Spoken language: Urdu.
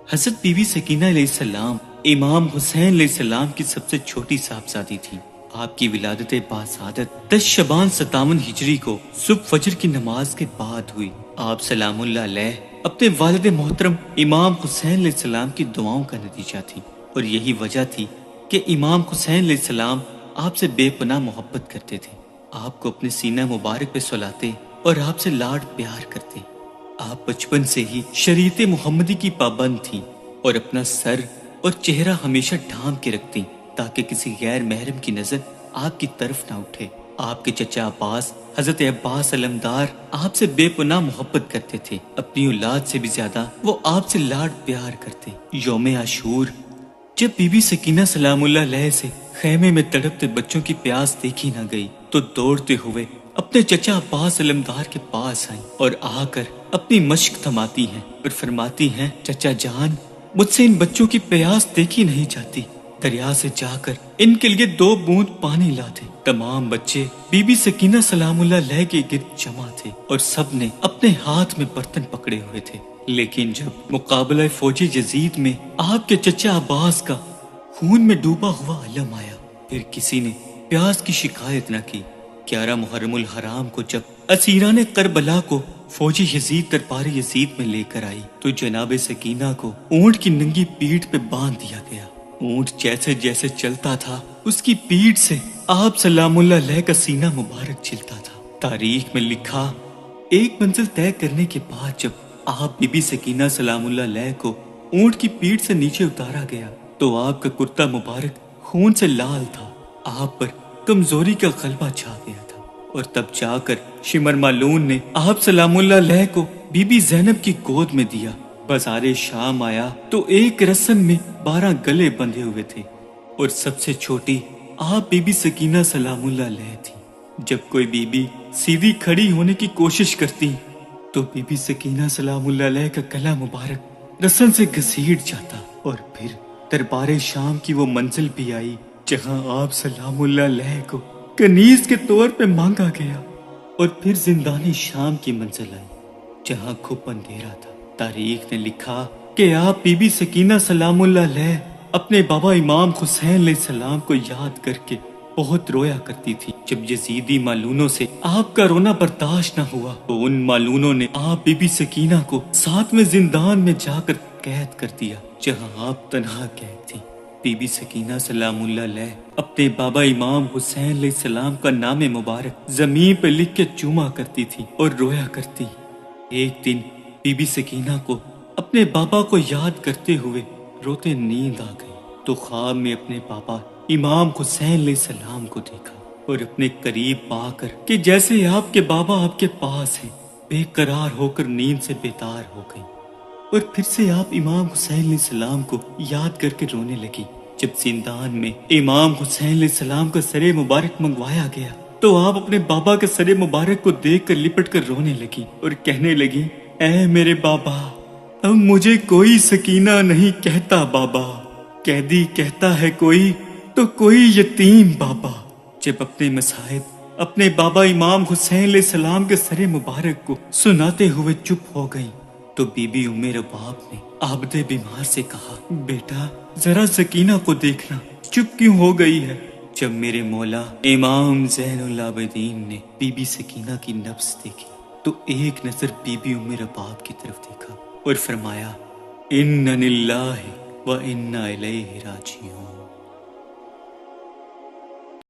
حضرت بی بی سکینہ علیہ السلام امام حسین علیہ السلام کی سب سے چھوٹی صاحبزادی تھی۔ آپ کی ولادت باسعادت 10 شعبان 57 ہجری کو صبح فجر کی نماز کے بعد ہوئی۔ آپ سلام اللہ علیہ اپنے والد محترم امام حسین علیہ السلام کی دعاؤں کا نتیجہ تھی، اور یہی وجہ تھی کہ امام حسین علیہ السلام آپ سے بے پناہ محبت کرتے تھے، آپ کو اپنے سینہ مبارک پہ سلاتے اور آپ سے لاڈ پیار کرتے۔ آپ بچپن سے ہی شریعت محمدی کی پابند تھیں اور اپنا سر اور چہرہ ہمیشہ ڈھانپ کے رکھتی تاکہ کسی غیر محرم کی نظر آپ کی طرف نہ اٹھے۔ آپ کے چچا عباس حضرت عباس علمدار آپ سے بے پناہ محبت کرتے تھے، اپنی اولاد سے بھی زیادہ وہ آپ سے لاڈ پیار کرتے۔ یوم عاشور جب بی بی سکینہ سلام اللہ علیہ سے خیمے میں تڑپتے بچوں کی پیاس دیکھی نہ گئی تو دوڑتے ہوئے اپنے چچا عباس علمدار کے پاس آئیں اور آ کر اپنی مشق تھماتی ہیں اور فرماتی ہیں، چچا جان، مجھ سے ان بچوں کی پیاس دیکھی نہیں جاتی، دریا سے جا کر ان کے لیے 2 بوند پانی لا دے۔ تمام بچے بی بی سکینہ سلام اللہ علیہ کے گرد جمع تھے اور سب نے اپنے ہاتھ میں برتن پکڑے ہوئے تھے، لیکن جب مقابلہ فوجی یزید میں آپ کے چچا عباس کا خون میں ڈوبا ہوا علم آیا، پھر کسی نے پیاس کی شکایت نہ کی۔ 11 محرم الحرام کو جب اسیران کربلا کو فوجی یزید دربار یزید میں لے کر آئی تو جناب سکینہ کو اونٹ کی ننگی پیٹھ پہ باندھ دیا گیا۔ اونٹ جیسے جیسے چلتا تھا اس کی پیٹھ سے آپ سلام اللہ علیہ کا سینہ مبارک چلتا تھا۔ تاریخ میں لکھا، ایک منزل طے کرنے کے بعد جب آپ بی بی سکینہ سلام اللہ علیہ کو اونٹ کی پیٹھ سے نیچے اتارا گیا تو آپ کا کرتا مبارک خون سے لال تھا، آپ پر کمزوری کا غلبہ چھا گیا تھا، اور تب جا کر شمر مالون نے آپ سلام اللہ علیہ کو بی بی زینب کی گود میں دیا۔ بازار شام آیا تو ایک رسن میں 12 گلے بندھے ہوئے تھے اور سب سے چھوٹی آپ بی بی سکینہ سلام اللہ علیہ تھی۔ جب کوئی بی بی سیدھی کھڑی ہونے کی کوشش کرتی تو بی بی سکینہ سلام اللہ علیہ کا گلا مبارک رسن سے گھسیٹ جاتا، اور پھر دربار شام کی وہ منزل بھی آئی جہاں آپ سلام اللہ علیہ کو کنیز کے طور پہ مانگا گیا، اور پھر زندان شام کی منزل آئی جہاں کھپ اندھیرا تھا۔ تاریخ نے لکھا کہ آپ بی بی سکینہ سلام اللہ علیہ اپنے بابا امام حسین علیہ السلام کو یاد کر کے بہت رویا کرتی تھی۔ جب یزیدی مالونوں سے آپ کا رونا برداشت نہ ہوا تو ان مالونوں نے آپ بی بی سکینہ کو 7ویں زندان میں جا کر قید کر دیا جہاں آپ تنہا قید تھی۔ بی بی سکینہ سلام اللہ علیہ اپنے بابا امام حسین علیہ السلام کا نام مبارک زمین پہ لکھ کے چوما کرتی تھی اور رویا کرتی۔ ایک دن بی بی سکینہ کو اپنے بابا کو یاد کرتے ہوئے روتے نیند آ گئی تو خواب میں اپنے بابا امام حسین علیہ السلام کو دیکھا اور اپنے قریب پا کر کہ جیسے آپ کے بابا آپ کے پاس ہیں، بے قرار ہو کر نیند سے بیدار ہو گئی، اور پھر سے آپ امام حسین علیہ السلام کو یاد کر کے رونے لگی۔ جب زندان میں امام حسین علیہ السلام کا سر مبارک منگوایا گیا تو آپ اپنے بابا کے سر مبارک کو دیکھ کر لپٹ کر رونے لگی اور کہنے لگی، اے میرے بابا، اب مجھے کوئی سکینہ نہیں کہتا بابا، قیدی کہتا ہے کوئی تو کوئی یتیم بابا۔ جب اپنے مصائب اپنے بابا امام حسین علیہ السلام کے سر مبارک کو سناتے ہوئے چپ ہو گئی تو بی بی ام رباب نے عابد بیمار سے کہا، بیٹا ذرا سکینہ کو دیکھنا، چپ کیوں ہو گئی ہے؟ جب میرے مولا امام زین العابدین نے بی بی سکینہ کی نبض دیکھی تو ایک نظر بی بی ام رباب کی طرف دیکھا اور فرمایا، اِنَّ لِلَّهِ وَإِنَّا إِلَيْهِ رَاجِعُونَ۔